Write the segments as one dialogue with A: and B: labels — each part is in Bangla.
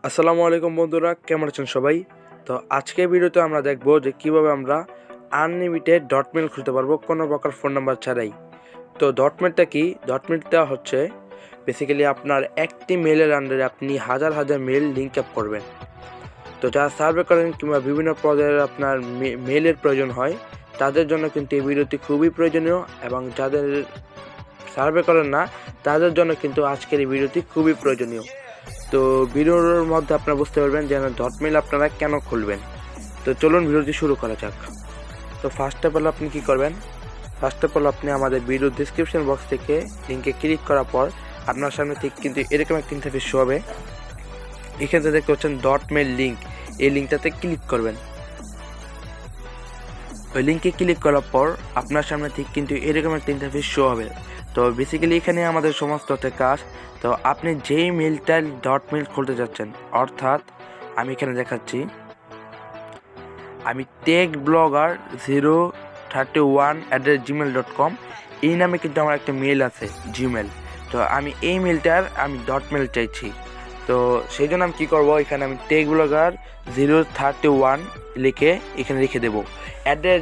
A: আসসালামু আলাইকুম বন্ধুরা, কেমন আছেন সবাই? তো আজকের ভিডিওতে আমরা দেখব যে কিভাবে আমরা আনলিমিটেড ডট মেল খুলতে পারবো কোনো প্রকার ফোন নাম্বার ছাড়াই। তো ডট মেলটা কি? ডট মেলটা হচ্ছে বেসিক্যালি আপনার একটি মেলের আন্ডারে আপনি হাজার হাজার মেল লিঙ্ক আপ করবেন। তো যারা সার্ভে করেন কিংবা বিভিন্ন পর্যায়ের আপনার মেলের প্রয়োজন হয় তাদের জন্য কিন্তু এই ভিডিওটি খুবই প্রয়োজনীয়, এবং যাদের সার্ভে করেন না তাদের জন্য কিন্তু আজকের এই ভিডিওটি খুবই প্রয়োজনীয়। তো ভিডিওর মধ্যে আপনারা বুঝতে পারবেন যে ডট মেল আপনারা কেন খুলবেন। তো চলুন ভিডিওটি শুরু করা যাক। তো ফার্স্ট অফ অল আপনি কী করবেন? ফার্স্ট অফ অল আপনি আমাদের ভিডিও ডিসক্রিপশন বক্স থেকে লিঙ্কে ক্লিক করার পর আপনার সামনে ঠিক কিন্তু এরকম একটা ইন্টারফেস শো হবে। এখানে দেখতে পাচ্ছেন ডট মেল লিঙ্ক, এই লিঙ্কটাতে ক্লিক করবেন। ওই লিঙ্কে ক্লিক করার পর আপনার সামনে ঠিক কিন্তু এরকম একটা ইন্টারফেস শো হবে। তো বেসিক্যালি এখানে আমাদের সমস্ত কাজ। তো আপনি যেই মেলটা ডট মেল খুলতে যাচ্ছেন, অর্থাৎ আমি এখানে দেখাচ্ছি, আমি টেক ব্লগার 031@gmail.com এই নামে কিন্তু আমার একটা মেল আছে জিমেল। তো আমি এই মেলটার ডট মেল চাইছি। তো সেই জন্য আমি কী করবো, এখানে আমি টেক ব্লগার 031 লিখে এখানে লিখে দেবো।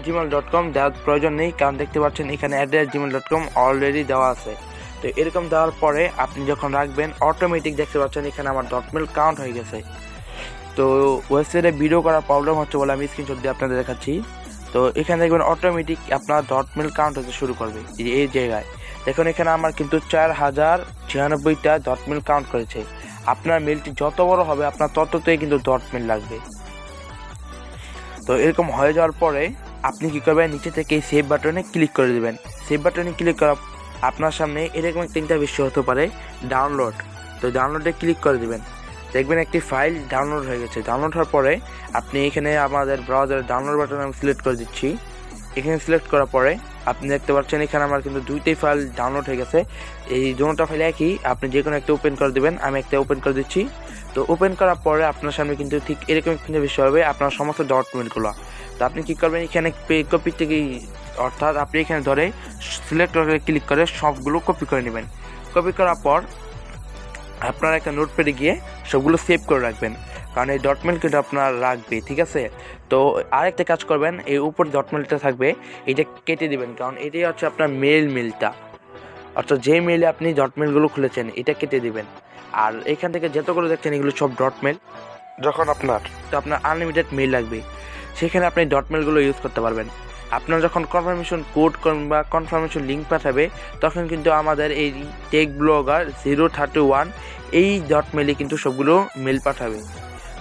A: @gmail.com দেওয়ার প্রয়োজন নেই, কারণ দেখতে পাচ্ছেন এখানে @gmail.com অলরেডি দেওয়া আছে। তো এরকম দেওয়ার পরে আপনি যখন রাখবেন অটোমেটিক দেখতে পাচ্ছেন এখানে আমার ডট মেল কাউন্ট হয়ে গেছে। তো ওয়েবসাইটে ভিডিও করার প্রবলেম হচ্ছে বলে আমি স্ক্রিনশট দিয়ে আপনাদের দেখাচ্ছি। তো এখানে দেখবেন অটোমেটিক আপনার ডট মেল কাউন্ট হতে শুরু করবে। এই জায়গায় দেখুন এখানে আমার কিন্তু 4096টা ডট মেল কাউন্ট করেছে। আপনার মেলটি যত বড় হবে আপনার ততটাই কিন্তু ডট মেল লাগবে। তো এরকম হয়ে যাওয়ার পরে আপনি কী করবেন, নিচে থেকে এই সেভ বাটনে ক্লিক করে দেবেন। সেভ বাটনে ক্লিক করা আপনার সামনে এরকম একটা ইন্টারফেস হতে পারে ডাউনলোড। তো ডাউনলোডে ক্লিক করে দেবেন, দেখবেন একটি ফাইল ডাউনলোড হয়ে গেছে। ডাউনলোড হওয়ার পরে আপনি এখানে আমাদের ব্রাউজারের ডাউনলোড বাটন আমি সিলেক্ট করে দিচ্ছি। এখানে সিলেক্ট করার পরে আপনি দেখতে পাচ্ছেন এখানে আমার কিন্তু দুইটাই ফাইল ডাউনলোড হয়ে গেছে। এই দুটো ফাইল একই, আপনি যে কোনো একটা ওপেন করে দেবেন। আমি একটা ওপেন করে দিচ্ছি। তো ওপেন করার পরে আপনার সামনে কিন্তু ঠিক এরকম একটা বিষয় হবে আপনার সমস্ত ডট মেলগুলো। তো আপনি কী করবেন, এখানে কপি থেকে, অর্থাৎ আপনি এখানে ধরে সিলেক্ট করে ক্লিক করে সবগুলো কপি করে নেবেন। কপি করার পর আপনার একটা নোটপ্যাডে গিয়ে সবগুলো সেভ করে রাখবেন, কারণ এই ডট মেল কিন্তু আপনার রাখবে, ঠিক আছে? তো আরেকটা কাজ করবেন, এই উপরে ডট মেলটা থাকবে এটা কেটে দিবেন, কারণ এটাই হচ্ছে আপনার মেলটা, অর্থাৎ যে মেলে আপনি ডট মেলগুলো খুলেছেন এটা কেটে দিবেন। আর এখান থেকে যতগুলো দেখছেন এগুলো সব ডট মেল। যখন আপনার আনলিমিটেড মেল লাগবে সেখানে আপনি ডট মেলগুলো ইউজ করতে পারবেন। আপনার যখন কনফার্মেশন কোড বা কনফার্মেশন লিঙ্ক পাঠাবে তখন কিন্তু আমাদের এই টেক ব্লগার 031 এই ডট মেলে কিন্তু সবগুলো মেল পাঠাবে,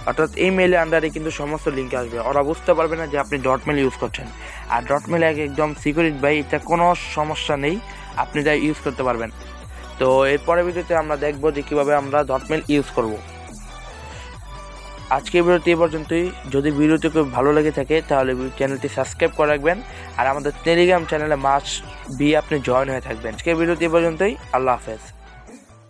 A: অর্থাৎ এই মেলে আন্ডারে কিন্তু সমস্ত লিঙ্ক আসবে। ওরা বুঝতে পারবে না যে আপনি ডট মেল ইউজ করছেন। আর ডট মেল একদম সিকিউরিটি ভাই, এটা কোনো সমস্যা নেই, আপনি যা ইউজ করতে পারবেন। তো এর পরের ভিডিওতে আমরা দেখব যে কীভাবে আমরা ডট মেল ইউজ করব। আজকের ভিডিওটি এই পর্যন্তই। যদি ভিডিওটি খুব ভালো লেগে থাকে তাহলে চ্যানেলটি সাবস্ক্রাইব করে রাখবেন, আর আমাদের টেলিগ্রাম চ্যানেলে মাস্ট বি আপনি জয়েন হয়ে থাকবেন। আজকের ভিডিওটি এই পর্যন্তই। আল্লাহ হাফেজ।